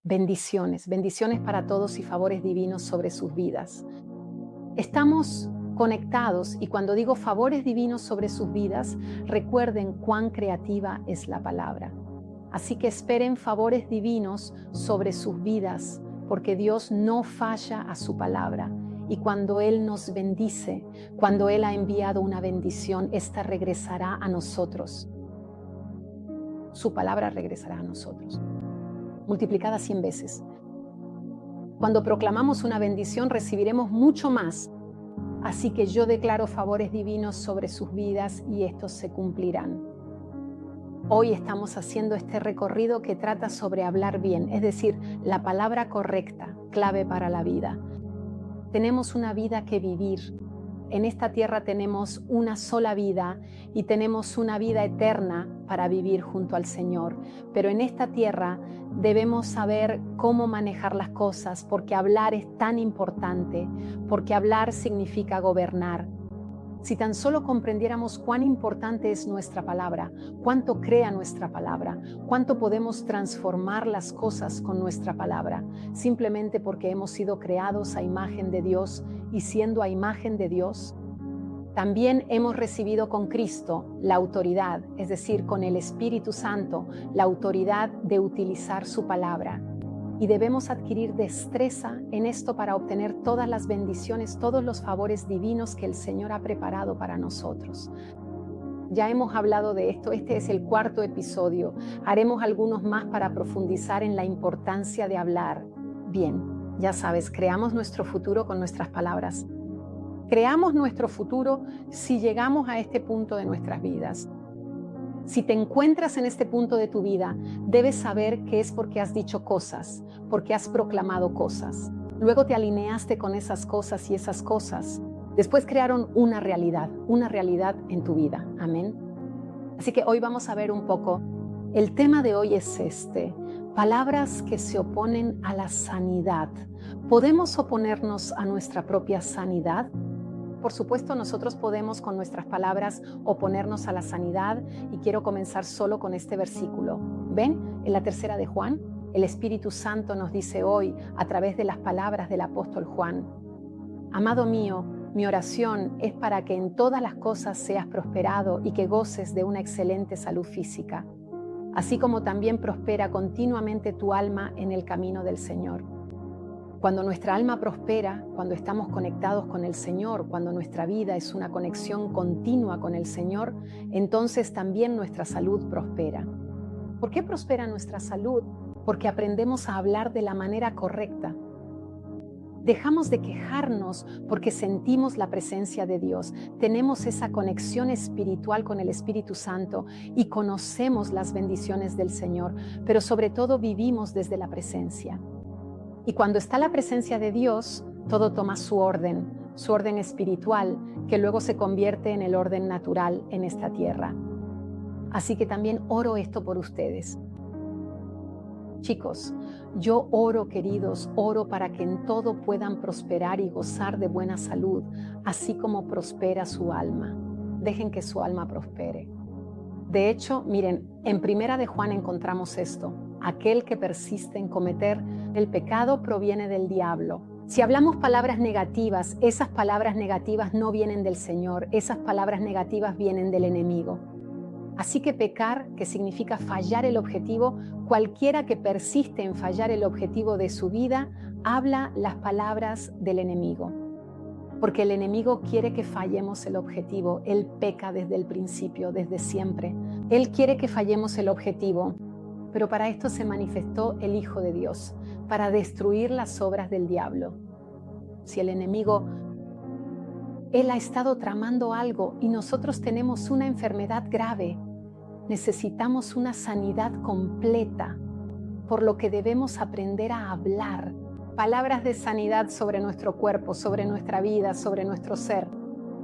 bendiciones, bendiciones para todos y favores divinos sobre sus vidas. Estamos conectados y cuando digo favores divinos sobre sus vidas, recuerden cuán creativa es la palabra. Así que esperen favores divinos sobre sus vidas, porque Dios no falla a su palabra. Y cuando Él nos bendice, cuando Él ha enviado una bendición, esta regresará a nosotros. Su palabra regresará a nosotros, multiplicada 100 veces. Cuando proclamamos una bendición, recibiremos mucho más. Así que yo declaro favores divinos sobre sus vidas y estos se cumplirán. Hoy estamos haciendo este recorrido que trata sobre hablar bien, es decir, la palabra correcta, clave para la vida. Tenemos una vida que vivir. En esta tierra tenemos una sola vida y tenemos una vida eterna para vivir junto al Señor. Pero en esta tierra debemos saber cómo manejar las cosas, porque hablar es tan importante, porque hablar significa gobernar. Si tan solo comprendiéramos cuán importante es nuestra palabra, cuánto crea nuestra palabra, cuánto podemos transformar las cosas con nuestra palabra, simplemente porque hemos sido creados a imagen de Dios y siendo a imagen de Dios, también hemos recibido con Cristo la autoridad, es decir, con el Espíritu Santo, la autoridad de utilizar su palabra. Y debemos adquirir destreza en esto para obtener todas las bendiciones, todos los favores divinos que el Señor ha preparado para nosotros. Ya hemos hablado de esto, este es el 4º episodio. Haremos algunos más para profundizar en la importancia de hablar. Bien, ya sabes, creamos nuestro futuro con nuestras palabras. Creamos nuestro futuro si llegamos a este punto de nuestras vidas. Si te encuentras en este punto de tu vida, debes saber que es porque has dicho cosas, porque has proclamado cosas. Luego te alineaste con esas cosas y esas cosas. Después crearon una realidad en tu vida. Amén. Así que hoy vamos a ver un poco. El tema de hoy es palabras que se oponen a la sanidad. ¿Podemos oponernos a nuestra propia sanidad? Por supuesto, nosotros podemos con nuestras palabras oponernos a la sanidad y quiero comenzar solo con este versículo. ¿Ven? En la 3ª de Juan, el Espíritu Santo nos dice hoy a través de las palabras del apóstol Juan: Amado mío, mi oración es para que en todas las cosas seas prosperado y que goces de una excelente salud física, así como también prospera continuamente tu alma en el camino del Señor. Cuando nuestra alma prospera, cuando estamos conectados con el Señor, cuando nuestra vida es una conexión continua con el Señor, entonces también nuestra salud prospera. ¿Por qué prospera nuestra salud? Porque aprendemos a hablar de la manera correcta. Dejamos de quejarnos porque sentimos la presencia de Dios. Tenemos esa conexión espiritual con el Espíritu Santo y conocemos las bendiciones del Señor, pero sobre todo vivimos desde la presencia. Y cuando está la presencia de Dios, todo toma su orden espiritual, que luego se convierte en el orden natural en esta tierra. Así que también oro esto por ustedes. Chicos, yo oro, queridos, oro para que en todo puedan prosperar y gozar de buena salud, así como prospera su alma. Dejen que su alma prospere. De hecho, miren, en 1 de Juan encontramos esto: aquel que persiste en cometer el pecado proviene del diablo. Si hablamos palabras negativas, esas palabras negativas no vienen del Señor, esas palabras negativas vienen del enemigo. Así que pecar, que significa fallar el objetivo, cualquiera que persiste en fallar el objetivo de su vida, habla las palabras del enemigo. Porque el enemigo quiere que fallemos el objetivo. Él peca desde el principio, desde siempre. Él quiere que fallemos el objetivo. Pero para esto se manifestó el Hijo de Dios, para destruir las obras del diablo. Si el enemigo, él ha estado tramando algo y nosotros tenemos una enfermedad grave, necesitamos una sanidad completa, por lo que debemos aprender a hablar palabras de sanidad sobre nuestro cuerpo, sobre nuestra vida, sobre nuestro ser.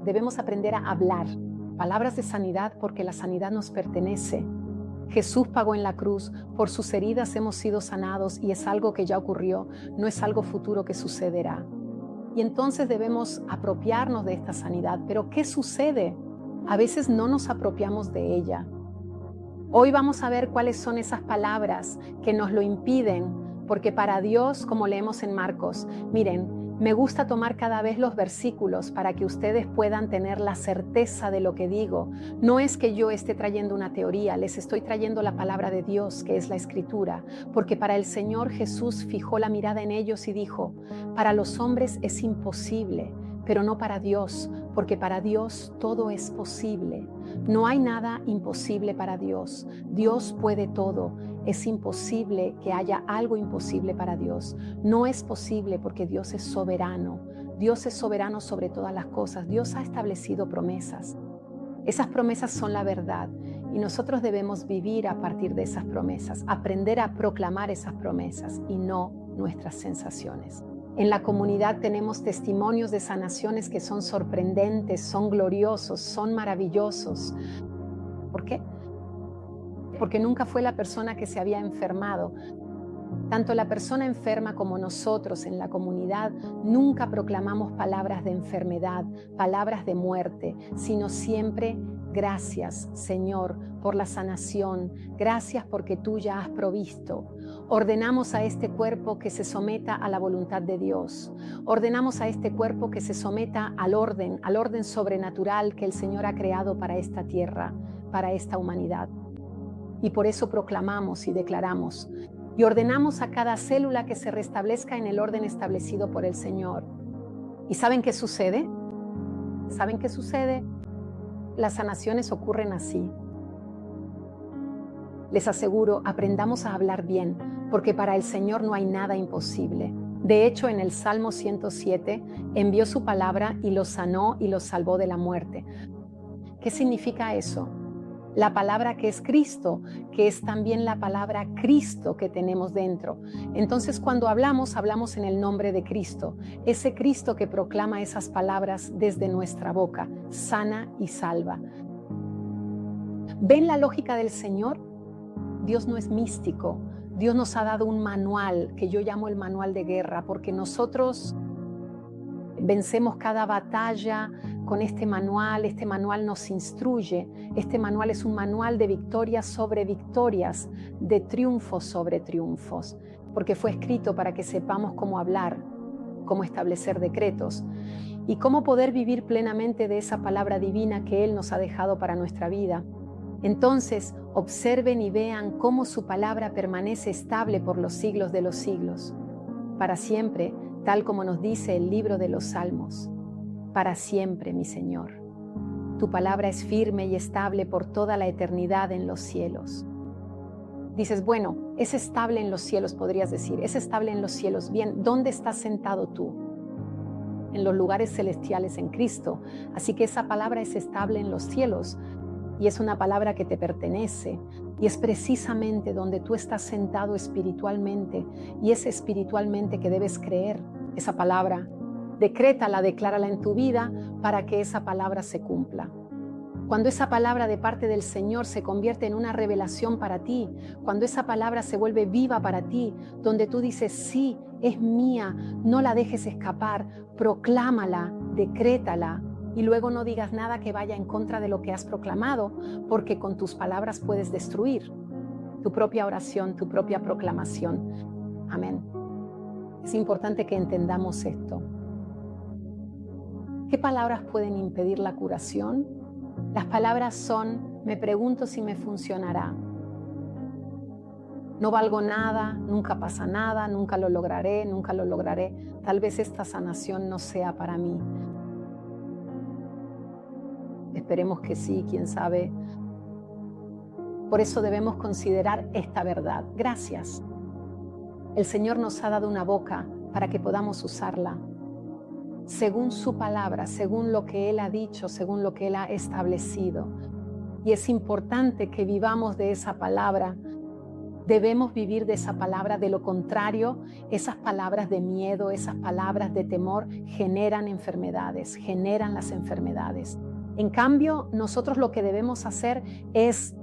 Debemos aprender a hablar palabras de sanidad porque la sanidad nos pertenece. Jesús pagó en la cruz, por sus heridas hemos sido sanados y es algo que ya ocurrió, no es algo futuro que sucederá. Y entonces debemos apropiarnos de esta sanidad. Pero ¿qué sucede? A veces no nos apropiamos de ella. Hoy vamos a ver cuáles son esas palabras que nos lo impiden, porque para Dios, como leemos en Marcos, miren, me gusta tomar cada vez los versículos para que ustedes puedan tener la certeza de lo que digo. No es que yo esté trayendo una teoría, les estoy trayendo la palabra de Dios, que es la Escritura, porque para el Señor Jesús fijó la mirada en ellos y dijo, para los hombres es imposible, pero no para Dios, porque para Dios todo es posible. No hay nada imposible para Dios. Dios puede todo. Es imposible que haya algo imposible para Dios. No es posible porque Dios es soberano. Dios es soberano sobre todas las cosas. Dios ha establecido promesas. Esas promesas son la verdad y nosotros debemos vivir a partir de esas promesas, aprender a proclamar esas promesas y no nuestras sensaciones. En la comunidad tenemos testimonios de sanaciones que son sorprendentes, son gloriosos, son maravillosos. ¿Por qué? Porque nunca fue la persona que se había enfermado. Tanto la persona enferma como nosotros en la comunidad nunca proclamamos palabras de enfermedad, palabras de muerte, sino siempre gracias, Señor, por la sanación. Gracias porque tú ya has provisto. Ordenamos a este cuerpo que se someta a la voluntad de Dios. Ordenamos a este cuerpo que se someta al orden sobrenatural que el Señor ha creado para esta tierra, para esta humanidad. Y por eso proclamamos y declaramos y ordenamos a cada célula que se restablezca en el orden establecido por el Señor. ¿Y saben qué sucede? ¿Saben qué sucede? Las sanaciones ocurren así. Les aseguro, aprendamos a hablar bien, porque para el Señor no hay nada imposible. De hecho, en el Salmo 107, envió su palabra y los sanó y los salvó de la muerte. ¿Qué significa eso? La palabra que es Cristo, que es también la palabra Cristo que tenemos dentro. Entonces, cuando hablamos en el nombre de Cristo, ese Cristo que proclama esas palabras desde nuestra boca, sana y salva. ¿Ven la lógica del Señor? Dios no es místico. Dios nos ha dado un manual que yo llamo el manual de guerra, porque nosotros vencemos cada batalla con este manual nos instruye, este manual es un manual de victorias sobre victorias, de triunfos sobre triunfos, porque fue escrito para que sepamos cómo hablar, cómo establecer decretos y cómo poder vivir plenamente de esa palabra divina que Él nos ha dejado para nuestra vida. Entonces, observen y vean cómo su palabra permanece estable por los siglos de los siglos, para siempre, tal como nos dice el libro de los Salmos. Para siempre, mi Señor. Tu palabra es firme y estable por toda la eternidad en los cielos. Dices, bueno, es estable en los cielos, podrías decir, es estable en los cielos. Bien, ¿dónde estás sentado tú? En los lugares celestiales en Cristo. Así que esa palabra es estable en los cielos y es una palabra que te pertenece. Y es precisamente donde tú estás sentado espiritualmente y es espiritualmente que debes creer esa palabra. Decrétala, declárala en tu vida para que esa palabra se cumpla. Cuando esa palabra de parte del Señor se convierte en una revelación para ti, cuando esa palabra se vuelve viva para ti, donde tú dices, sí, es mía, no la dejes escapar, proclámala, decrétala y luego no digas nada que vaya en contra de lo que has proclamado, porque con tus palabras puedes destruir tu propia oración, tu propia proclamación. Amén. Es importante que entendamos esto. ¿Qué palabras pueden impedir la curación? Las palabras son, me pregunto si me funcionará. No valgo nada, nunca pasa nada, nunca lo lograré, nunca lo lograré. Tal vez esta sanación no sea para mí. Esperemos que sí, quién sabe. Por eso debemos considerar esta verdad. Gracias. El Señor nos ha dado una boca para que podamos usarla según su palabra, según lo que Él ha dicho, según lo que Él ha establecido. Y es importante que vivamos de esa palabra. Debemos vivir de esa palabra, de lo contrario, esas palabras de miedo, esas palabras de temor generan enfermedades, generan las enfermedades. En cambio, nosotros lo que debemos hacer es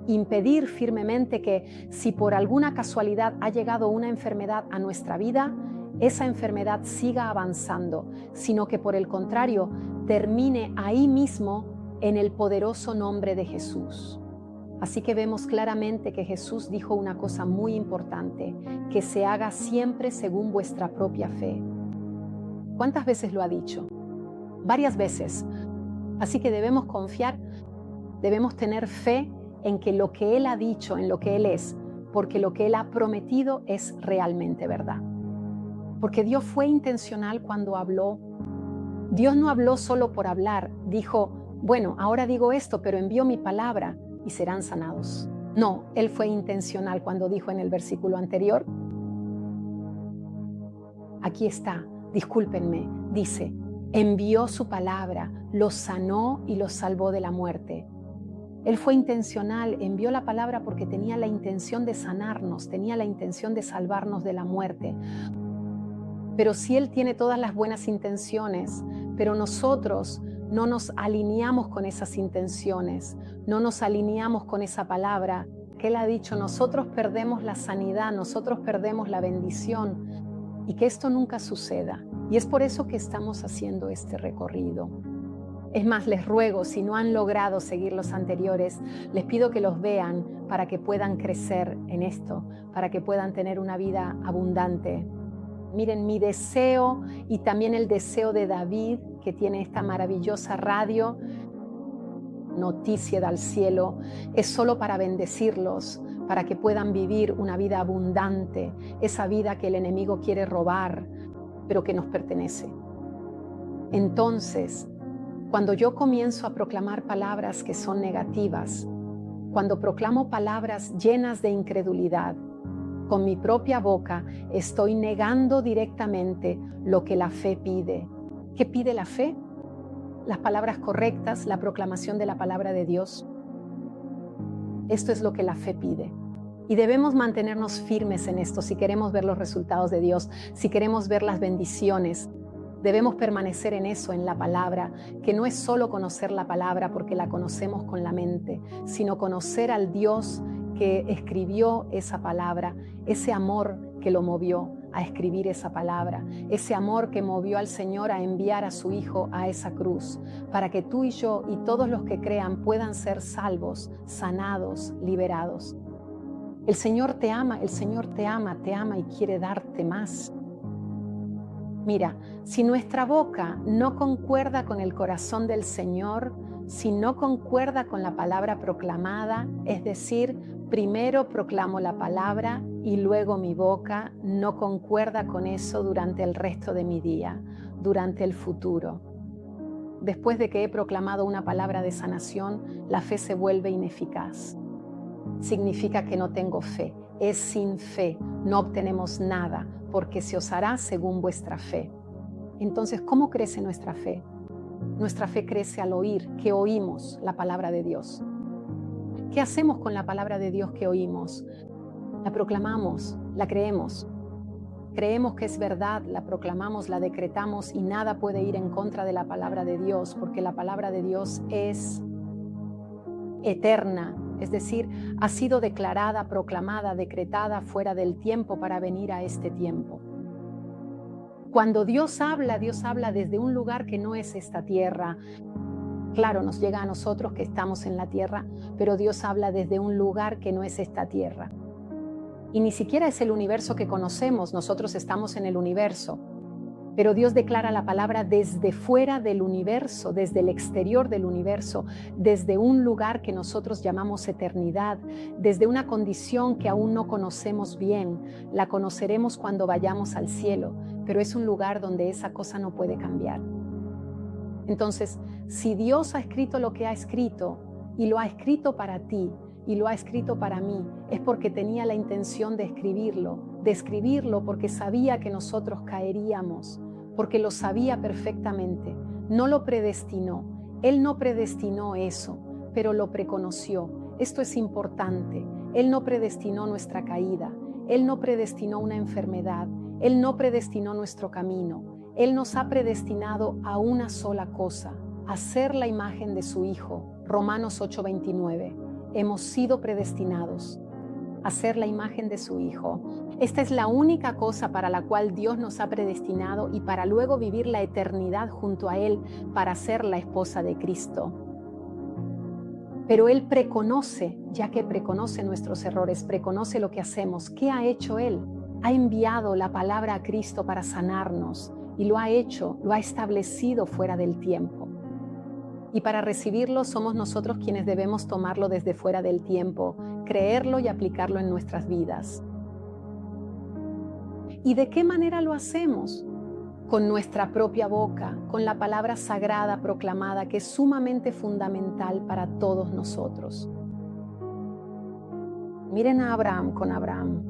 impedir firmemente que si por alguna casualidad ha llegado una enfermedad a nuestra vida, esa enfermedad siga avanzando, sino que por el contrario, termine ahí mismo en el poderoso nombre de Jesús. Así que vemos claramente que Jesús dijo una cosa muy importante, que se haga siempre según vuestra propia fe. ¿Cuántas veces lo ha dicho? Varias veces. Así que debemos confiar, debemos tener fe en que lo que Él ha dicho, en lo que Él es, porque lo que Él ha prometido es realmente verdad. Porque Dios fue intencional cuando habló. Dios no habló solo por hablar, dijo, bueno, ahora digo esto, pero envío mi palabra y serán sanados. No, Él fue intencional cuando dijo en el versículo anterior, aquí está, discúlpenme, dice, envió su palabra, los sanó y los salvó de la muerte. Él fue intencional, envió la palabra porque tenía la intención de sanarnos, tenía la intención de salvarnos de la muerte. Pero si Él tiene todas las buenas intenciones, pero nosotros no nos alineamos con esas intenciones, no nos alineamos con esa palabra que Él ha dicho, nosotros perdemos la sanidad, nosotros perdemos la bendición, y que esto nunca suceda. Y es por eso que estamos haciendo este recorrido. Es más, les ruego, si no han logrado seguir los anteriores, les pido que los vean para que puedan crecer en esto, para que puedan tener una vida abundante. Miren, mi deseo y también el deseo de David, que tiene esta maravillosa radio, Noticia del Cielo, es solo para bendecirlos, para que puedan vivir una vida abundante, esa vida que el enemigo quiere robar, pero que nos pertenece. Entonces, cuando yo comienzo a proclamar palabras que son negativas, cuando proclamo palabras llenas de incredulidad, con mi propia boca estoy negando directamente lo que la fe pide. ¿Qué pide la fe? Las palabras correctas, la proclamación de la palabra de Dios. Esto es lo que la fe pide. Y debemos mantenernos firmes en esto si queremos ver los resultados de Dios, si queremos ver las bendiciones. Debemos permanecer en eso, en la palabra, que no es solo conocer la palabra porque la conocemos con la mente, sino conocer al Dios que escribió esa palabra, ese amor que lo movió a escribir esa palabra, ese amor que movió al Señor a enviar a su Hijo a esa cruz, para que tú y yo y todos los que crean puedan ser salvos, sanados, liberados. El Señor te ama y quiere darte más. Mira, si nuestra boca no concuerda con el corazón del Señor, si no concuerda con la palabra proclamada, es decir, primero proclamo la palabra y luego mi boca no concuerda con eso durante el resto de mi día, durante el futuro. Después de que he proclamado una palabra de sanación, la fe se vuelve ineficaz. Significa que no tengo fe. Es sin fe, no obtenemos nada, porque se os hará según vuestra fe. Entonces, ¿cómo crece nuestra fe? Nuestra fe crece al oír, que oímos la palabra de Dios. ¿Qué hacemos con la palabra de Dios que oímos? La proclamamos, la creemos. Creemos que es verdad, la proclamamos, la decretamos y nada puede ir en contra de la palabra de Dios, porque la palabra de Dios es eterna, es decir, ha sido declarada, proclamada, decretada fuera del tiempo para venir a este tiempo. Cuando Dios habla desde un lugar que no es esta tierra. Claro, nos llega a nosotros que estamos en la tierra, pero Dios habla desde un lugar que no es esta tierra. Y ni siquiera es el universo que conocemos, nosotros estamos en el universo. Pero Dios declara la palabra desde fuera del universo, desde el exterior del universo, desde un lugar que nosotros llamamos eternidad, desde una condición que aún no conocemos bien. La conoceremos cuando vayamos al cielo, pero es un lugar donde esa cosa no puede cambiar. Entonces, si Dios ha escrito lo que ha escrito, y lo ha escrito para ti, y lo ha escrito para mí, es porque tenía la intención de escribirlo porque sabía que nosotros caeríamos, porque lo sabía perfectamente, no lo predestinó. Él no predestinó eso, pero lo preconoció. Esto es importante. Él no predestinó nuestra caída, Él no predestinó una enfermedad, Él no predestinó nuestro camino. Él nos ha predestinado a una sola cosa, a ser la imagen de su Hijo. Romanos 8:29. Hemos sido predestinados a ser la imagen de su Hijo. Esta es la única cosa para la cual Dios nos ha predestinado y para luego vivir la eternidad junto a Él para ser la esposa de Cristo. Pero Él preconoce, ya que preconoce nuestros errores, preconoce lo que hacemos. ¿Qué ha hecho Él? Ha enviado la palabra a Cristo para sanarnos y lo ha hecho, lo ha establecido fuera del tiempo. Y para recibirlo somos nosotros quienes debemos tomarlo desde fuera del tiempo, creerlo y aplicarlo en nuestras vidas. ¿Y de qué manera lo hacemos? Con nuestra propia boca, con la palabra sagrada proclamada, que es sumamente fundamental para todos nosotros. Miren a Abraham con Abraham.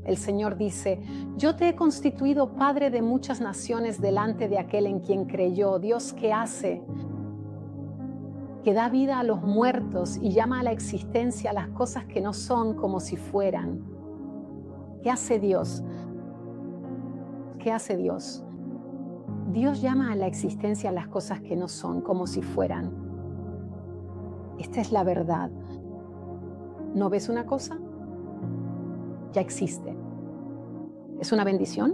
El Señor dice: yo te he constituido padre de muchas naciones delante de aquel en quien creyó. Dios, ¿qué hace? Que da vida a los muertos y llama a la existencia las cosas que no son como si fueran. ¿Qué hace Dios? ¿Qué hace Dios? Dios llama a la existencia las cosas que no son como si fueran. Esta es la verdad. ¿No ves una cosa? Ya existe. ¿Es una bendición?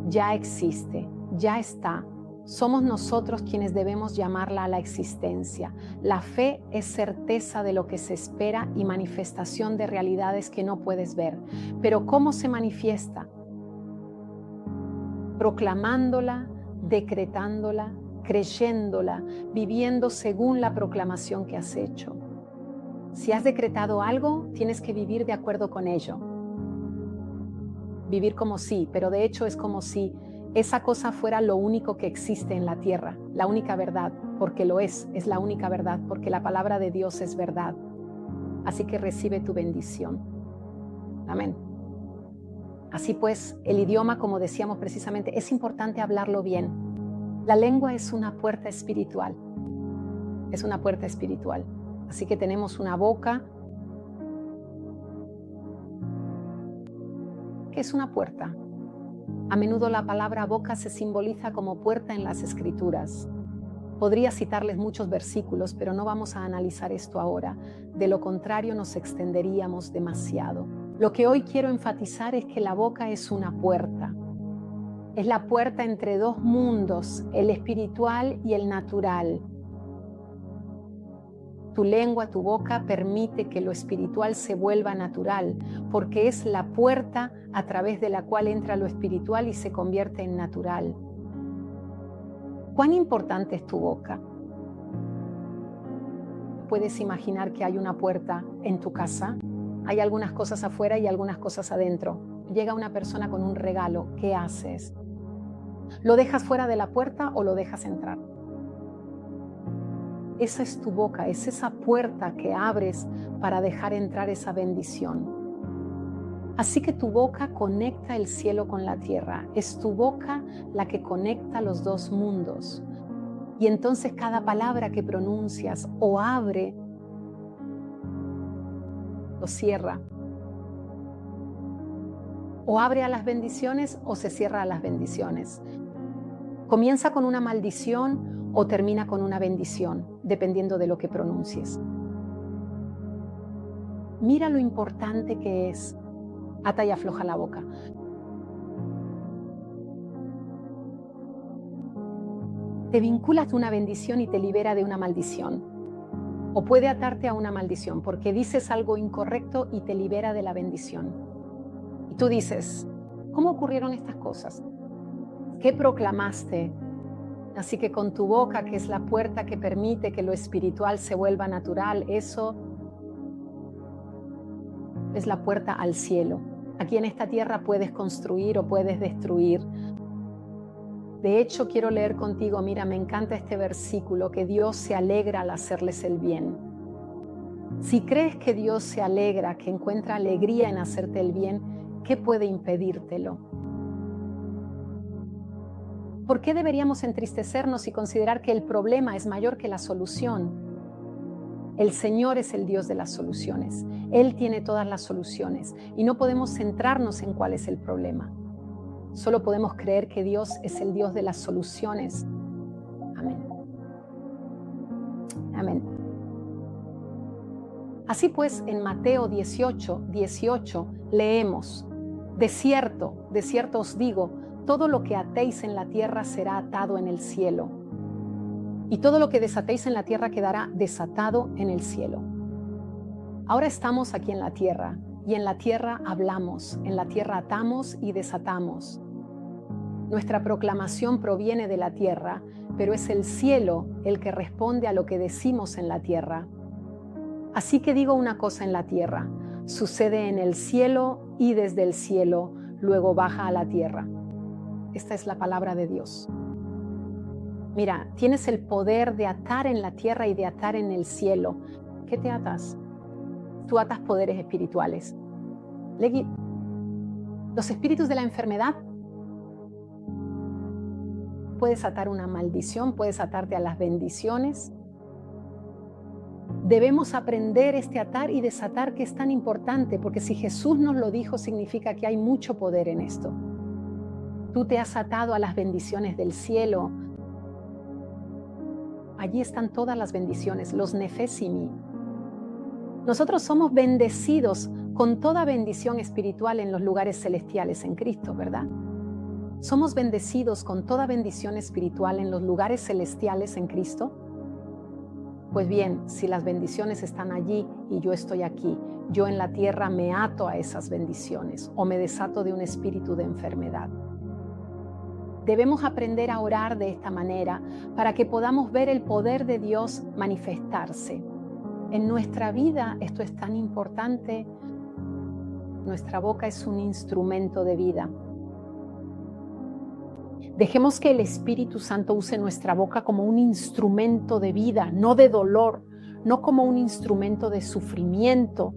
Ya existe, ya está. Somos nosotros quienes debemos llamarla a la existencia. La fe es certeza de lo que se espera y manifestación de realidades que no puedes ver. Pero ¿cómo se manifiesta? Proclamándola, decretándola, creyéndola, viviendo según la proclamación que has hecho. Si has decretado algo, tienes que vivir de acuerdo con ello. Vivir como si, pero de hecho es como si esa cosa fuera lo único que existe en la tierra, la única verdad, porque lo es la única verdad, porque la palabra de Dios es verdad. Así que recibe tu bendición. Amén. Así pues, el idioma, como decíamos precisamente, es importante hablarlo bien. La lengua es una puerta espiritual. Es una puerta espiritual. Así que tenemos una boca que es una puerta. A menudo la palabra boca se simboliza como puerta en las Escrituras. Podría citarles muchos versículos, pero no vamos a analizar esto ahora. De lo contrario, nos extenderíamos demasiado. Lo que hoy quiero enfatizar es que la boca es una puerta. Es la puerta entre dos mundos, el espiritual y el natural. Tu lengua, tu boca permite que lo espiritual se vuelva natural, porque es la puerta a través de la cual entra lo espiritual y se convierte en natural. ¿Cuán importante es tu boca? ¿Puedes imaginar que hay una puerta en tu casa? Hay algunas cosas afuera y algunas cosas adentro. Llega una persona con un regalo, ¿qué haces? ¿Lo dejas fuera de la puerta o lo dejas entrar? Esa es tu boca, es esa puerta que abres para dejar entrar esa bendición. Así que tu boca conecta el cielo con la tierra. Es tu boca la que conecta los dos mundos. Y entonces cada palabra que pronuncias o abre o cierra. O abre a las bendiciones o se cierra a las bendiciones. Comienza con una maldición o termina con una bendición, dependiendo de lo que pronuncies. Mira lo importante que es. Ata y afloja la boca. Te vinculas a una bendición y te libera de una maldición. O puede atarte a una maldición porque dices algo incorrecto y te libera de la bendición. Y tú dices, ¿cómo ocurrieron estas cosas? ¿Qué proclamaste? Así que con tu boca, que es la puerta que permite que lo espiritual se vuelva natural, eso es la puerta al cielo. Aquí en esta tierra puedes construir o puedes destruir. De hecho, quiero leer contigo, mira, me encanta este versículo, que Dios se alegra al hacerles el bien. Si crees que Dios se alegra, que encuentra alegría en hacerte el bien, ¿qué puede impedírtelo? ¿Por qué deberíamos entristecernos y considerar que el problema es mayor que la solución? El Señor es el Dios de las soluciones. Él tiene todas las soluciones y no podemos centrarnos en cuál es el problema. Solo podemos creer que Dios es el Dios de las soluciones. Amén. Amén. Así pues, en Mateo 18 leemos, de cierto os digo, todo lo que atéis en la tierra será atado en el cielo, y todo lo que desatéis en la tierra quedará desatado en el cielo. Ahora estamos aquí en la tierra y en la tierra hablamos, en la tierra atamos y desatamos. Nuestra proclamación proviene de la tierra, pero es el cielo el que responde a lo que decimos en la tierra. Así que digo una cosa en la tierra, sucede en el cielo y desde el cielo luego baja a la tierra. Esta es la palabra de Dios. Mira, tienes el poder de atar en la tierra y de atar en el cielo. ¿Qué te atas? Tú atas poderes espirituales. Los espíritus de la enfermedad. Puedes atar una maldición, puedes atarte a las bendiciones. Debemos aprender este atar y desatar que es tan importante, porque si Jesús nos lo dijo, significa que hay mucho poder en esto. Tú te has atado a las bendiciones del cielo. Allí están todas las bendiciones, los nefesimi. Nosotros somos bendecidos con toda bendición espiritual en los lugares celestiales en Cristo, ¿verdad? ¿Somos bendecidos con toda bendición espiritual en los lugares celestiales en Cristo? Pues bien, si las bendiciones están allí y yo estoy aquí, yo en la tierra me ato a esas bendiciones o me desato de un espíritu de enfermedad. Debemos aprender a orar de esta manera para que podamos ver el poder de Dios manifestarse. En nuestra vida esto es tan importante. Nuestra boca es un instrumento de vida. Dejemos que el Espíritu Santo use nuestra boca como un instrumento de vida, no de dolor, no como un instrumento de sufrimiento,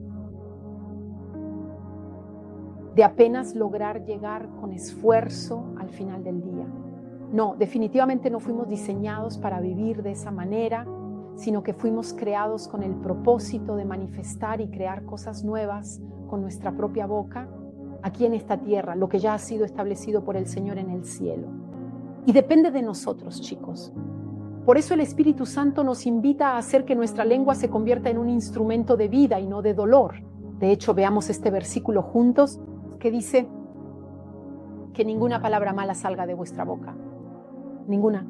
de apenas lograr llegar con esfuerzo al final del día. No, definitivamente no fuimos diseñados para vivir de esa manera, sino que fuimos creados con el propósito de manifestar y crear cosas nuevas con nuestra propia boca aquí en esta tierra, lo que ya ha sido establecido por el Señor en el cielo. Y depende de nosotros, chicos. Por eso el Espíritu Santo nos invita a hacer que nuestra lengua se convierta en un instrumento de vida y no de dolor. De hecho, veamos este versículo juntos que dice que ninguna palabra mala salga de vuestra boca. Ninguna.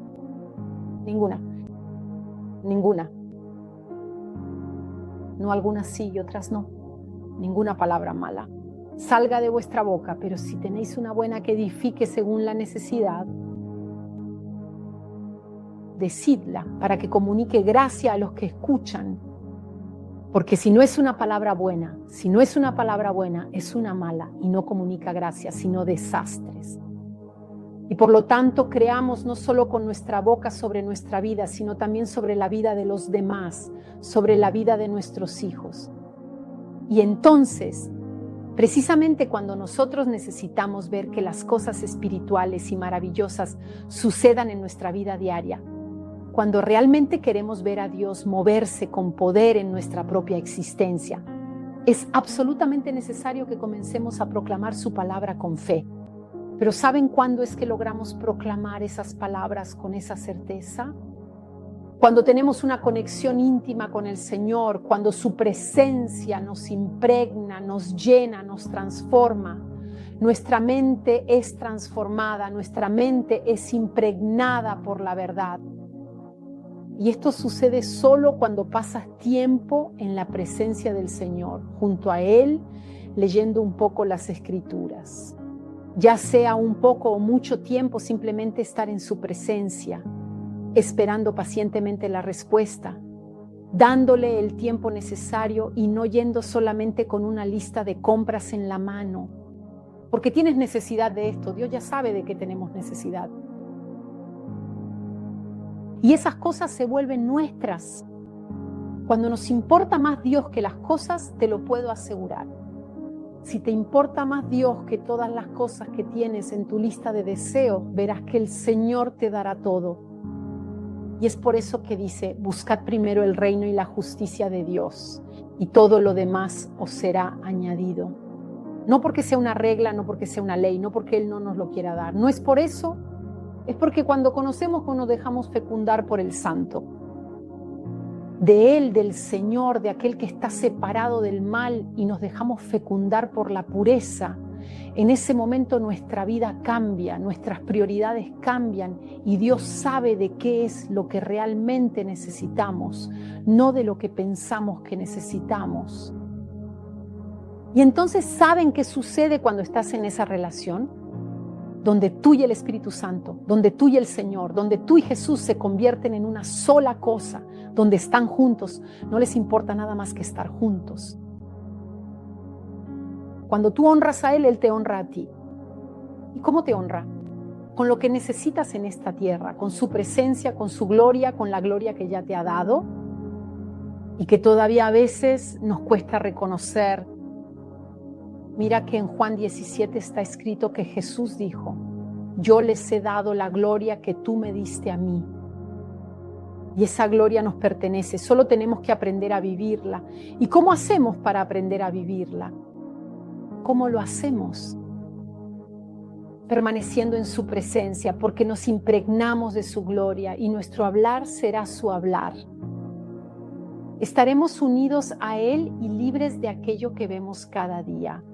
No, algunas sí y otras no. Ninguna palabra mala salga de vuestra boca, pero si tenéis una buena que edifique según la necesidad, decidla para que comunique gracia a los que escuchan. Porque si no es una palabra buena, es una mala y no comunica gracia, sino desastres. Y por lo tanto creamos no solo con nuestra boca sobre nuestra vida, sino también sobre la vida de los demás, sobre la vida de nuestros hijos. Y entonces, precisamente cuando nosotros necesitamos ver que las cosas espirituales y maravillosas sucedan en nuestra vida diaria, cuando realmente queremos ver a Dios moverse con poder en nuestra propia existencia, es absolutamente necesario que comencemos a proclamar su palabra con fe. Pero ¿saben cuándo es que logramos proclamar esas palabras con esa certeza? Cuando tenemos una conexión íntima con el Señor, cuando su presencia nos impregna, nos llena, nos transforma. Nuestra mente es transformada, nuestra mente es impregnada por la verdad. Y esto sucede solo cuando pasas tiempo en la presencia del Señor, junto a Él, leyendo un poco las Escrituras. Ya sea un poco o mucho tiempo, simplemente estar en su presencia, esperando pacientemente la respuesta, dándole el tiempo necesario y no yendo solamente con una lista de compras en la mano. Porque tienes necesidad de esto, Dios ya sabe de qué tenemos necesidad. Y esas cosas se vuelven nuestras. Cuando nos importa más Dios que las cosas, te lo puedo asegurar. Si te importa más Dios que todas las cosas que tienes en tu lista de deseos, verás que el Señor te dará todo. Y es por eso que dice, buscad primero el reino y la justicia de Dios, y todo lo demás os será añadido. No porque sea una regla, no porque sea una ley, no porque Él no nos lo quiera dar. No es por eso. Es porque cuando conocemos o nos dejamos fecundar por el Santo, de Él, del Señor, de aquel que está separado del mal y nos dejamos fecundar por la pureza, en ese momento nuestra vida cambia, nuestras prioridades cambian y Dios sabe de qué es lo que realmente necesitamos, no de lo que pensamos que necesitamos. Y entonces, ¿saben qué sucede cuando estás en esa relación? Donde tú y el Espíritu Santo, donde tú y el Señor, donde tú y Jesús se convierten en una sola cosa, donde están juntos, no les importa nada más que estar juntos. Cuando tú honras a Él te honra a ti. ¿Y cómo te honra? Con lo que necesitas en esta tierra, con su presencia, con su gloria, con la gloria que ya te ha dado y que todavía a veces nos cuesta reconocer. Mira que en Juan 17 está escrito que Jesús dijo: yo les he dado la gloria que tú me diste a mí. Y esa gloria nos pertenece, solo tenemos que aprender a vivirla. ¿Y cómo hacemos para aprender a vivirla? ¿Cómo lo hacemos? Permaneciendo en su presencia, porque nos impregnamos de su gloria y nuestro hablar será su hablar. Estaremos unidos a Él y libres de aquello que vemos cada día.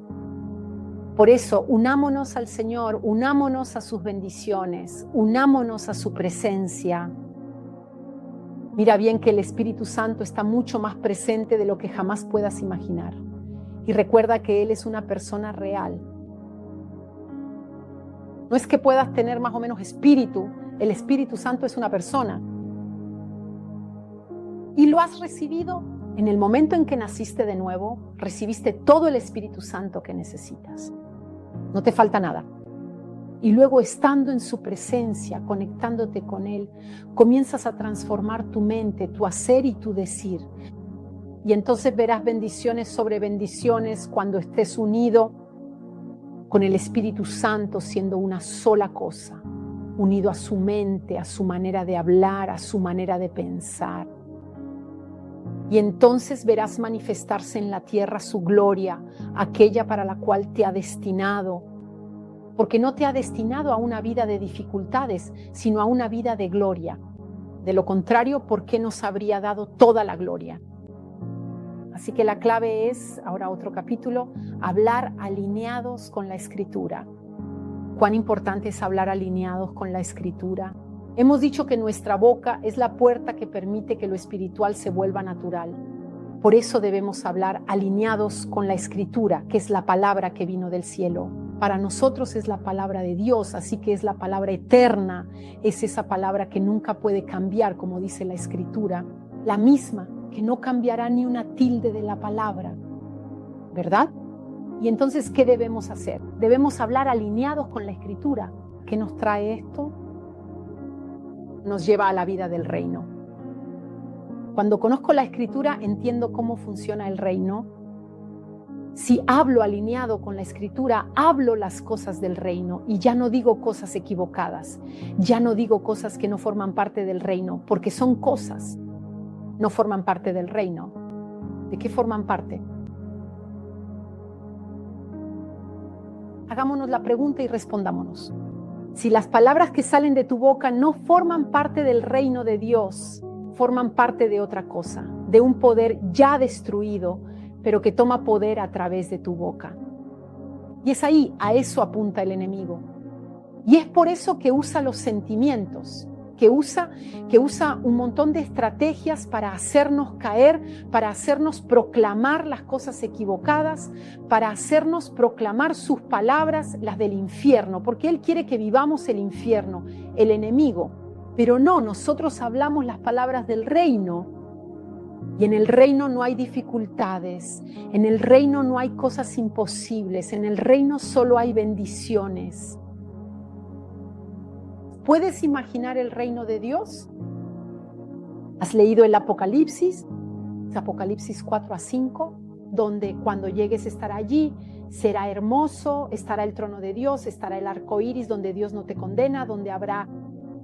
Por eso, unámonos al Señor, unámonos a sus bendiciones, unámonos a su presencia. Mira bien que el Espíritu Santo está mucho más presente de lo que jamás puedas imaginar. Y recuerda que Él es una persona real. No es que puedas tener más o menos espíritu, el Espíritu Santo es una persona. Y lo has recibido en el momento en que naciste de nuevo, recibiste todo el Espíritu Santo que necesitas. No te falta nada. Y luego, estando en su presencia, conectándote con Él, comienzas a transformar tu mente, tu hacer y tu decir. Y entonces verás bendiciones sobre bendiciones cuando estés unido con el Espíritu Santo, siendo una sola cosa, unido a su mente, a su manera de hablar, a su manera de pensar. Y entonces verás manifestarse en la tierra su gloria, aquella para la cual te ha destinado, porque no te ha destinado a una vida de dificultades, sino a una vida de gloria. De lo contrario, ¿por qué nos habría dado toda la gloria? Así que la clave es, ahora otro capítulo, hablar alineados con la Escritura. ¿Cuán importante es hablar alineados con la Escritura? Hemos dicho que nuestra boca es la puerta que permite que lo espiritual se vuelva natural. Por eso debemos hablar alineados con la Escritura, que es la palabra que vino del cielo. Para nosotros es la palabra de Dios, así que es la palabra eterna, es esa palabra que nunca puede cambiar, como dice la Escritura, la misma, que no cambiará ni una tilde de la palabra, ¿verdad? Y entonces, ¿qué debemos hacer? Debemos hablar alineados con la Escritura. ¿Qué nos trae esto? Nos lleva a la vida del reino. Cuando conozco la Escritura, entiendo cómo funciona el reino. Si hablo alineado con la Escritura, hablo las cosas del reino y ya no digo cosas equivocadas, ya no digo cosas que no forman parte del reino, porque son cosas, no forman parte del reino. ¿De qué forman parte? Hagámonos la pregunta y respondámonos. Si las palabras que salen de tu boca no forman parte del reino de Dios, forman parte de otra cosa, de un poder ya destruido, pero que toma poder a través de tu boca. Y es ahí, a eso apunta el enemigo. Y es por eso que usa los sentimientos, que usa un montón de estrategias para hacernos caer, para hacernos proclamar las cosas equivocadas, para hacernos proclamar sus palabras, las del infierno, porque él quiere que vivamos el infierno, el enemigo. Pero no, nosotros hablamos las palabras del reino. Y en el reino no hay dificultades, en el reino no hay cosas imposibles, en el reino solo hay bendiciones. ¿Puedes imaginar el reino de Dios? ¿Has leído el Apocalipsis? Apocalipsis 4-5, donde cuando llegues estará allí, será hermoso, estará el trono de Dios, estará el arco iris donde Dios no te condena, donde habrá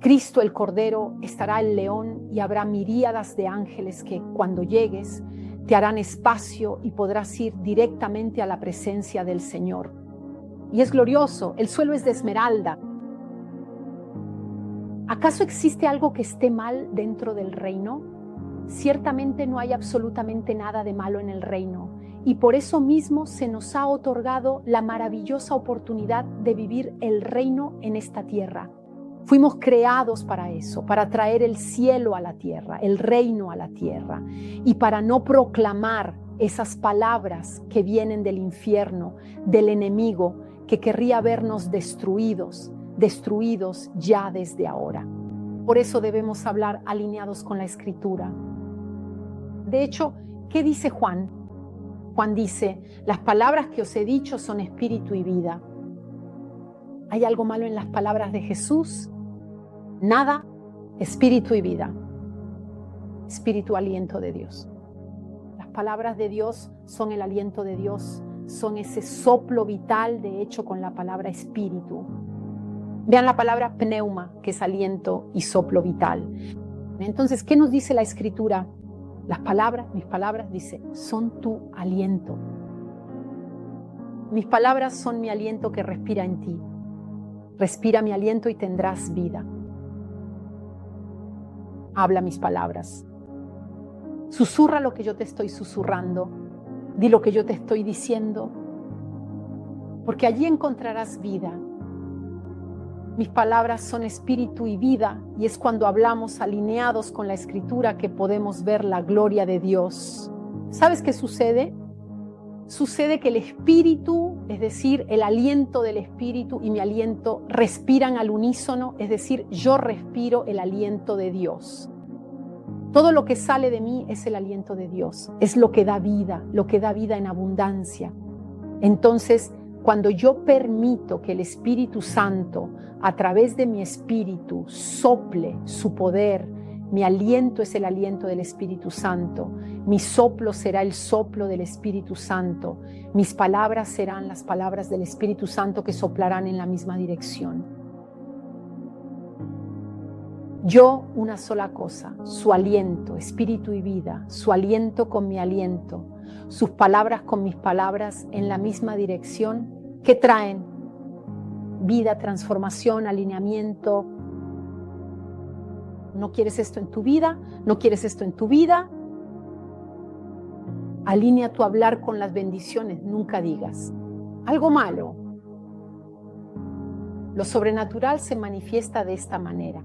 Cristo el Cordero, estará el león y habrá miríadas de ángeles que cuando llegues te harán espacio y podrás ir directamente a la presencia del Señor. Y es glorioso, el suelo es de esmeralda. ¿Acaso existe algo que esté mal dentro del reino? Ciertamente no hay absolutamente nada de malo en el reino y por eso mismo se nos ha otorgado la maravillosa oportunidad de vivir el reino en esta tierra. Fuimos creados para eso, para traer el cielo a la tierra, el reino a la tierra y para no proclamar esas palabras que vienen del infierno, del enemigo, que querría vernos destruidos ya desde ahora. Por eso debemos hablar alineados con la Escritura. De hecho, ¿qué dice Juan? Juan dice, las palabras que os he dicho son espíritu y vida. ¿Hay algo malo en las palabras de Jesús? Nada, espíritu y vida. Espíritu, aliento de Dios. Las palabras de Dios son el aliento de Dios, son ese soplo vital, de hecho, con la palabra espíritu. Vean la palabra pneuma, que es aliento y soplo vital. Entonces, ¿qué nos dice la Escritura? Las palabras, mis palabras, dice, son tu aliento. Mis palabras son mi aliento que respira en ti. Respira mi aliento y tendrás vida. Habla mis palabras. Susurra lo que yo te estoy susurrando. Di lo que yo te estoy diciendo. Porque allí encontrarás vida. Mis palabras son espíritu y vida, y es cuando hablamos alineados con la Escritura que podemos ver la gloria de Dios. ¿Sabes qué sucede? Sucede que el espíritu, es decir, el aliento del espíritu y mi aliento respiran al unísono, es decir, yo respiro el aliento de Dios. Todo lo que sale de mí es el aliento de Dios, es lo que da vida en abundancia. Entonces, cuando yo permito que el Espíritu Santo, a través de mi espíritu, sople su poder, mi aliento es el aliento del Espíritu Santo, mi soplo será el soplo del Espíritu Santo, mis palabras serán las palabras del Espíritu Santo que soplarán en la misma dirección. Yo, una sola cosa, su aliento, espíritu y vida, su aliento con mi aliento, sus palabras con mis palabras en la misma dirección, que traen vida, transformación, alineamiento. ¿No quieres esto en tu vida? ¿No quieres esto en tu vida? Alinea tu hablar con las bendiciones, nunca digas algo malo. Lo sobrenatural se manifiesta de esta manera.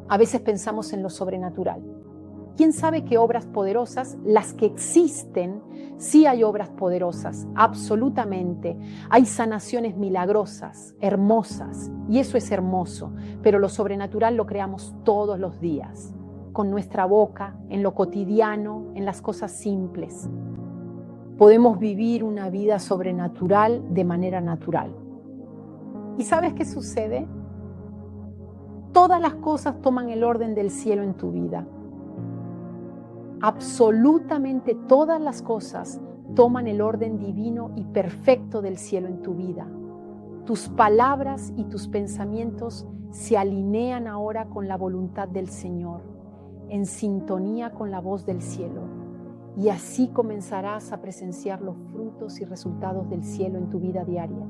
A veces pensamos en lo sobrenatural. ¿Quién sabe qué obras poderosas? Las que existen, sí hay obras poderosas, absolutamente. Hay sanaciones milagrosas, hermosas, y eso es hermoso, pero lo sobrenatural lo creamos todos los días, con nuestra boca, en lo cotidiano, en las cosas simples. Podemos vivir una vida sobrenatural de manera natural. ¿Y sabes qué sucede? Todas las cosas toman el orden del cielo en tu vida. Absolutamente todas las cosas toman el orden divino y perfecto del cielo en tu vida. Tus palabras y tus pensamientos se alinean ahora con la voluntad del Señor, en sintonía con la voz del cielo. Y así comenzarás a presenciar los frutos y resultados del cielo en tu vida diaria.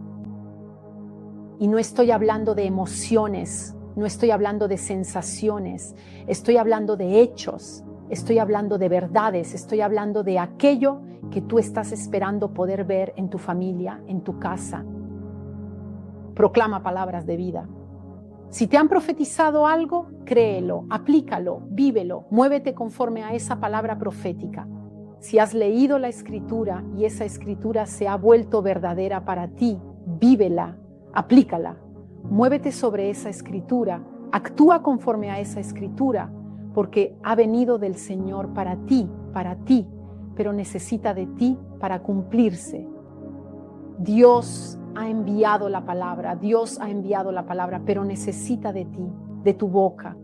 Y no estoy hablando de emociones, no estoy hablando de sensaciones, estoy hablando de hechos. Estoy hablando de verdades, estoy hablando de aquello que tú estás esperando poder ver en tu familia, en tu casa. Proclama palabras de vida. Si te han profetizado algo, créelo, aplícalo, vívelo, muévete conforme a esa palabra profética. Si has leído la Escritura y esa Escritura se ha vuelto verdadera para ti, vívela, aplícala, muévete sobre esa Escritura, actúa conforme a esa Escritura, porque ha venido del Señor para ti, pero necesita de ti para cumplirse. Dios ha enviado la palabra, pero necesita de ti, de tu boca,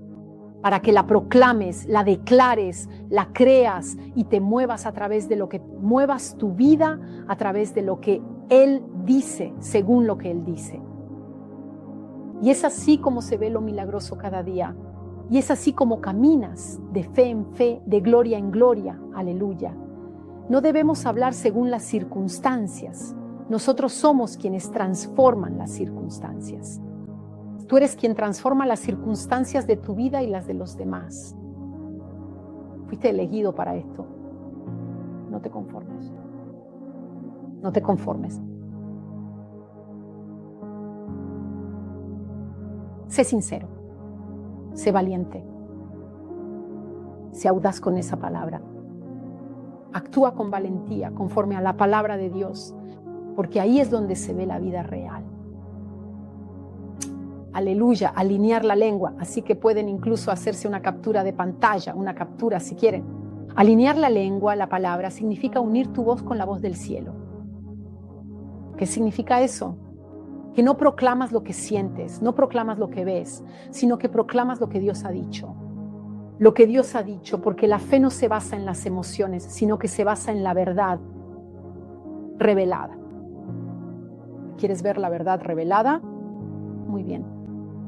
para que la proclames, la declares, la creas y te muevas a través de lo que, muevas tu vida a través de lo que Él dice, según lo que Él dice. Y es así como se ve lo milagroso cada día. Y es así como caminas de fe en fe, de gloria en gloria. Aleluya. No debemos hablar según las circunstancias. Nosotros somos quienes transforman las circunstancias. Tú eres quien transforma las circunstancias de tu vida y las de los demás. Fuiste elegido para esto. No te conformes. No te conformes. Sé sincero. Sé valiente, sé audaz con esa palabra. Actúa con valentía, conforme a la palabra de Dios, porque ahí es donde se ve la vida real. Aleluya, alinear la lengua, así que pueden incluso hacerse una captura de pantalla, una captura si quieren. Alinear la lengua, la palabra, significa unir tu voz con la voz del cielo. ¿Qué significa eso? Que no proclamas lo que sientes, no proclamas lo que ves, sino que proclamas lo que Dios ha dicho. Lo que Dios ha dicho, porque la fe no se basa en las emociones, sino que se basa en la verdad revelada. ¿Quieres ver la verdad revelada? Muy bien.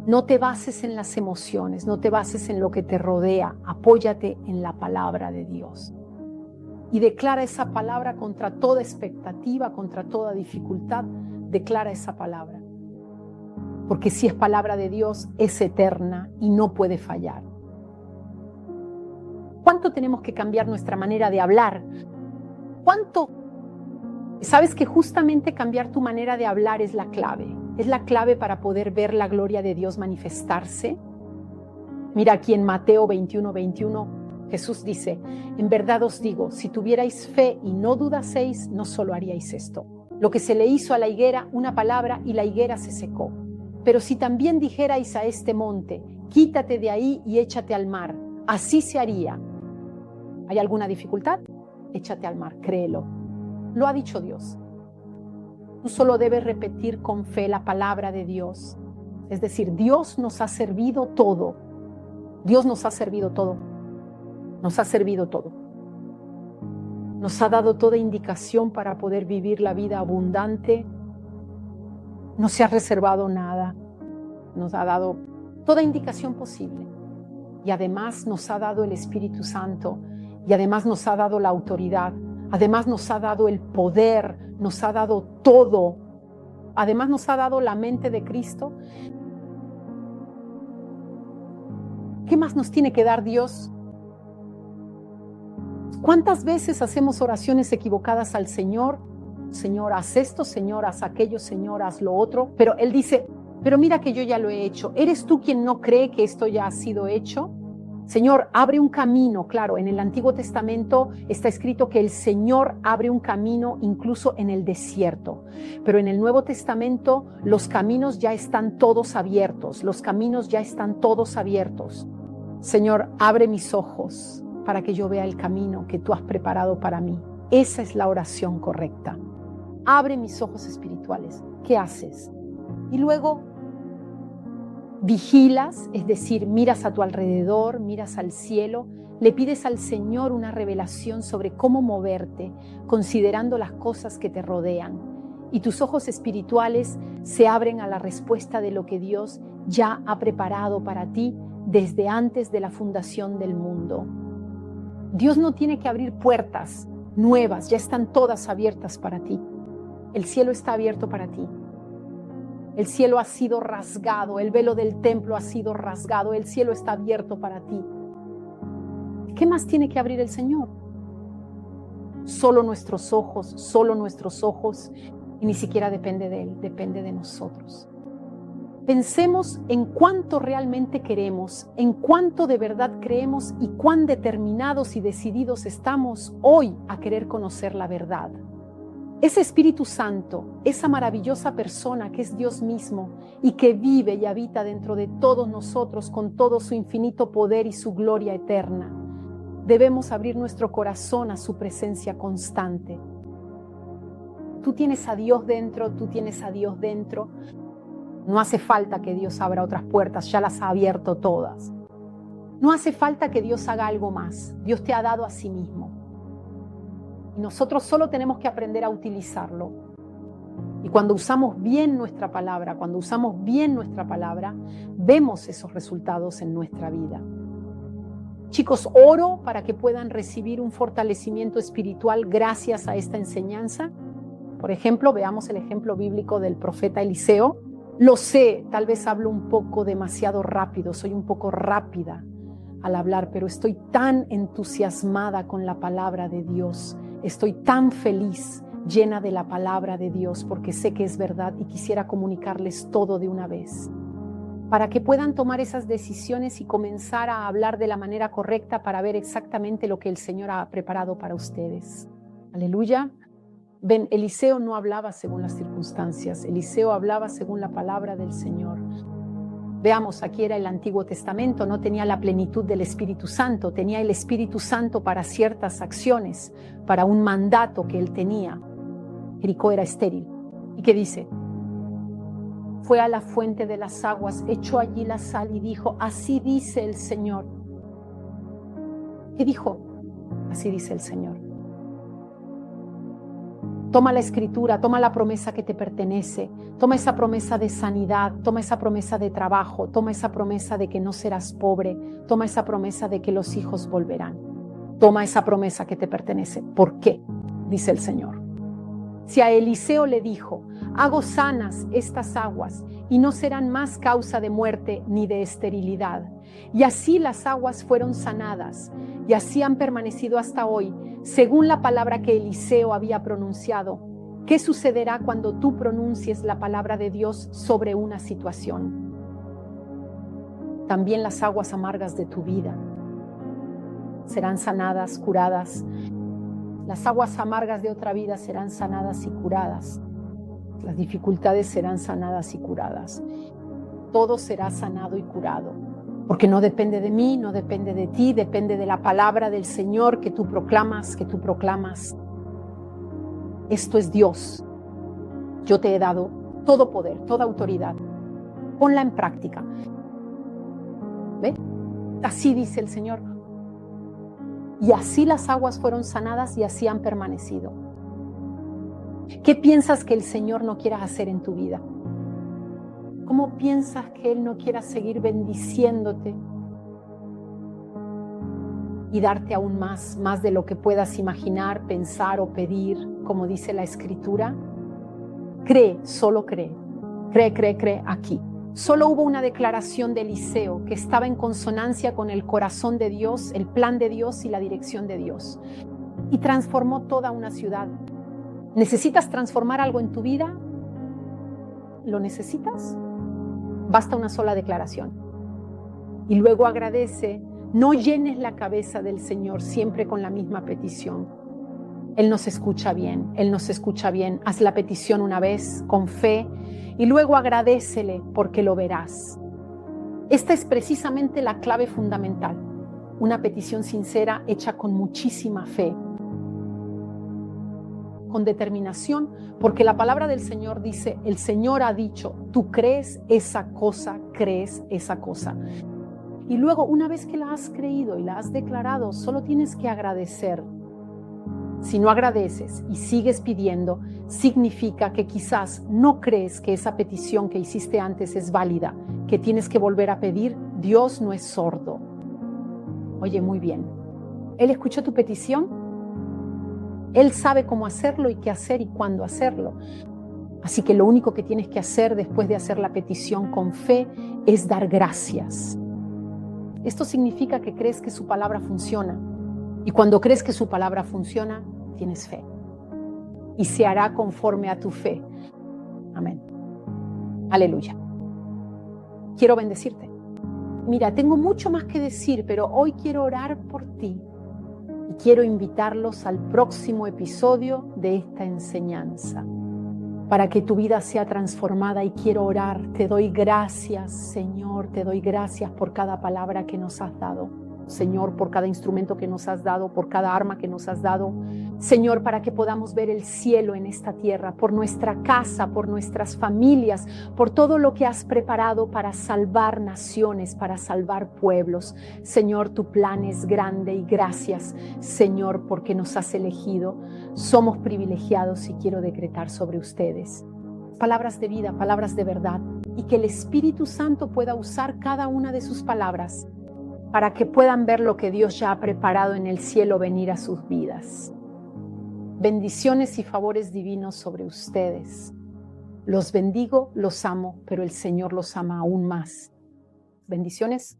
No te bases en las emociones, no te bases en lo que te rodea, apóyate en la palabra de Dios. Y declara esa palabra contra toda expectativa, contra toda dificultad, declara esa palabra. Porque si es palabra de Dios, es eterna y no puede fallar. ¿Cuánto tenemos que cambiar nuestra manera de hablar? ¿Cuánto? ¿Sabes que justamente cambiar tu manera de hablar es la clave? Es la clave para poder ver la gloria de Dios manifestarse. Mira aquí en Mateo 21:21, Jesús dice, en verdad os digo, si tuvierais fe y no dudaseis, no solo haríais esto. Lo que se le hizo a la higuera, una palabra, y la higuera se secó. Pero si también dijerais a este monte, quítate de ahí y échate al mar, así se haría. ¿Hay alguna dificultad? Échate al mar, créelo. Lo ha dicho Dios. Tú solo debes repetir con fe la palabra de Dios. Es decir, Dios nos ha servido todo. Dios nos ha servido todo. Nos ha servido todo. Nos ha dado toda indicación para poder vivir la vida abundante. No se ha reservado nada. Nos ha dado toda indicación posible. Y además nos ha dado el Espíritu Santo. Y además nos ha dado la autoridad. Además nos ha dado el poder. Nos ha dado todo. Además nos ha dado la mente de Cristo. ¿Qué más nos tiene que dar Dios? ¿Cuántas veces hacemos oraciones equivocadas al Señor? Señor, haz esto, Señor, haz aquello, Señor, haz lo otro. Pero Él dice, pero mira que yo ya lo he hecho. ¿Eres tú quien no cree que esto ya ha sido hecho? Señor, abre un camino. Claro, en el Antiguo Testamento está escrito que el Señor abre un camino incluso en el desierto. Pero en el Nuevo Testamento los caminos ya están todos abiertos. Los caminos ya están todos abiertos. Señor, abre mis ojos para que yo vea el camino que tú has preparado para mí. Esa es la oración correcta. Abre mis ojos espirituales. ¿Qué haces? Y luego vigilas, es decir, miras a tu alrededor, miras al cielo, le pides al Señor una revelación sobre cómo moverte, considerando las cosas que te rodean. Y tus ojos espirituales se abren a la respuesta de lo que Dios ya ha preparado para ti desde antes de la fundación del mundo. Dios no tiene que abrir puertas nuevas, ya están todas abiertas para ti. El cielo está abierto para ti. El cielo ha sido rasgado, el velo del templo ha sido rasgado, el cielo está abierto para ti. ¿Qué más tiene que abrir el Señor? Solo nuestros ojos, y ni siquiera depende de Él, depende de nosotros. Pensemos en cuánto realmente queremos, en cuánto de verdad creemos y cuán determinados y decididos estamos hoy a querer conocer la verdad. Ese Espíritu Santo, esa maravillosa persona que es Dios mismo y que vive y habita dentro de todos nosotros con todo su infinito poder y su gloria eterna, debemos abrir nuestro corazón a su presencia constante. Tú tienes a Dios dentro, tú tienes a Dios dentro. No hace falta que Dios abra otras puertas, ya las ha abierto todas. No hace falta que Dios haga algo más. Dios te ha dado a sí mismo. Y nosotros solo tenemos que aprender a utilizarlo. Y cuando usamos bien nuestra palabra, vemos esos resultados en nuestra vida. Chicos, oro para que puedan recibir un fortalecimiento espiritual gracias a esta enseñanza. Por ejemplo, veamos el ejemplo bíblico del profeta Eliseo. Lo sé, tal vez hablo un poco demasiado rápido, soy un poco rápida al hablar, pero estoy tan entusiasmada con la palabra de Dios. Estoy tan feliz, llena de la palabra de Dios, porque sé que es verdad y quisiera comunicarles todo de una vez. para que puedan tomar esas decisiones y comenzar a hablar de la manera correcta para ver exactamente lo que el Señor ha preparado para ustedes. Aleluya. Ven, Eliseo no hablaba según las circunstancias, Eliseo hablaba según la palabra del Señor. Veamos, aquí era el Antiguo Testamento, no tenía la plenitud del Espíritu Santo, tenía el Espíritu Santo para ciertas acciones, para un mandato que él tenía. Jericó era estéril. ¿Y qué dice? Fue a la fuente de las aguas, echó allí la sal y dijo, así dice el Señor. ¿Qué dijo? Así dice el Señor. Toma la escritura, toma la promesa que te pertenece, toma esa promesa de sanidad, toma esa promesa de trabajo, toma esa promesa de que no serás pobre, toma esa promesa de que los hijos volverán. Toma esa promesa que te pertenece. ¿Por qué? Dice el Señor. Si a Eliseo le dijo, hago sanas estas aguas y no serán más causa de muerte ni de esterilidad. Y así las aguas fueron sanadas y así han permanecido hasta hoy, según la palabra que Eliseo había pronunciado. ¿Qué sucederá cuando tú pronuncies la palabra de Dios sobre una situación? También las aguas amargas de tu vida serán sanadas, curadas. Las aguas amargas de otra vida serán sanadas y curadas. Las dificultades serán sanadas y curadas. Todo será sanado y curado. Porque no depende de mí, no depende de ti, depende de la palabra del Señor que tú proclamas, Esto es Dios. Yo te he dado todo poder, toda autoridad. Ponla en práctica. ¿Ve? Así dice el Señor. Y así las aguas fueron sanadas y así han permanecido. ¿Qué piensas que el Señor no quiera hacer en tu vida? ¿Cómo piensas que Él no quiera seguir bendiciéndote y darte aún más de lo que puedas imaginar, pensar o pedir, como dice la Escritura? Cree, solo cree. Cree aquí. Solo hubo una declaración de Eliseo que estaba en consonancia con el corazón de Dios, el plan de Dios y la dirección de Dios. Y transformó toda una ciudad. ¿Necesitas transformar algo en tu vida? ¿Lo necesitas? Basta una sola declaración. Y luego agradece. No llenes la cabeza del Señor siempre con la misma petición. Él nos escucha bien, Él nos escucha bien. Haz la petición una vez con fe y luego agradécele porque lo verás. Esta es precisamente la clave fundamental. Una petición sincera hecha con muchísima fe, con determinación, porque la palabra del Señor dice, el Señor ha dicho, tú crees esa cosa. Y luego, una vez que la has creído y la has declarado, solo tienes que agradecer. Si no agradeces y sigues pidiendo, significa que quizás no crees que esa petición que hiciste antes es válida, que tienes que volver a pedir. Dios no es sordo. Oye, muy bien. Él escuchó tu petición. Él sabe cómo hacerlo y qué hacer y cuándo hacerlo. Así que lo único que tienes que hacer después de hacer la petición con fe es dar gracias. Esto significa que crees que su palabra funciona. Y cuando crees que su palabra funciona, tienes fe. Y se hará conforme a tu fe. Amén. Aleluya. Quiero bendecirte. Mira, tengo mucho más que decir, pero hoy quiero orar por ti. Y quiero invitarlos al próximo episodio de esta enseñanza, para que tu vida sea transformada. Y quiero orar. Te doy gracias, Señor, te doy gracias por cada palabra que nos has dado. Señor, por cada instrumento que nos has dado, por cada arma que nos has dado. Señor, para que podamos ver el cielo en esta tierra, por nuestra casa, por nuestras familias, por todo lo que has preparado para salvar naciones, para salvar pueblos. Señor, tu plan es grande y gracias, Señor, porque nos has elegido. Somos privilegiados y quiero decretar sobre ustedes palabras de vida, palabras de verdad, y que el Espíritu Santo pueda usar cada una de sus palabras para que puedan ver lo que Dios ya ha preparado en el cielo venir a sus vidas. Bendiciones y favores divinos sobre ustedes. Los bendigo, los amo, pero el Señor los ama aún más. Bendiciones.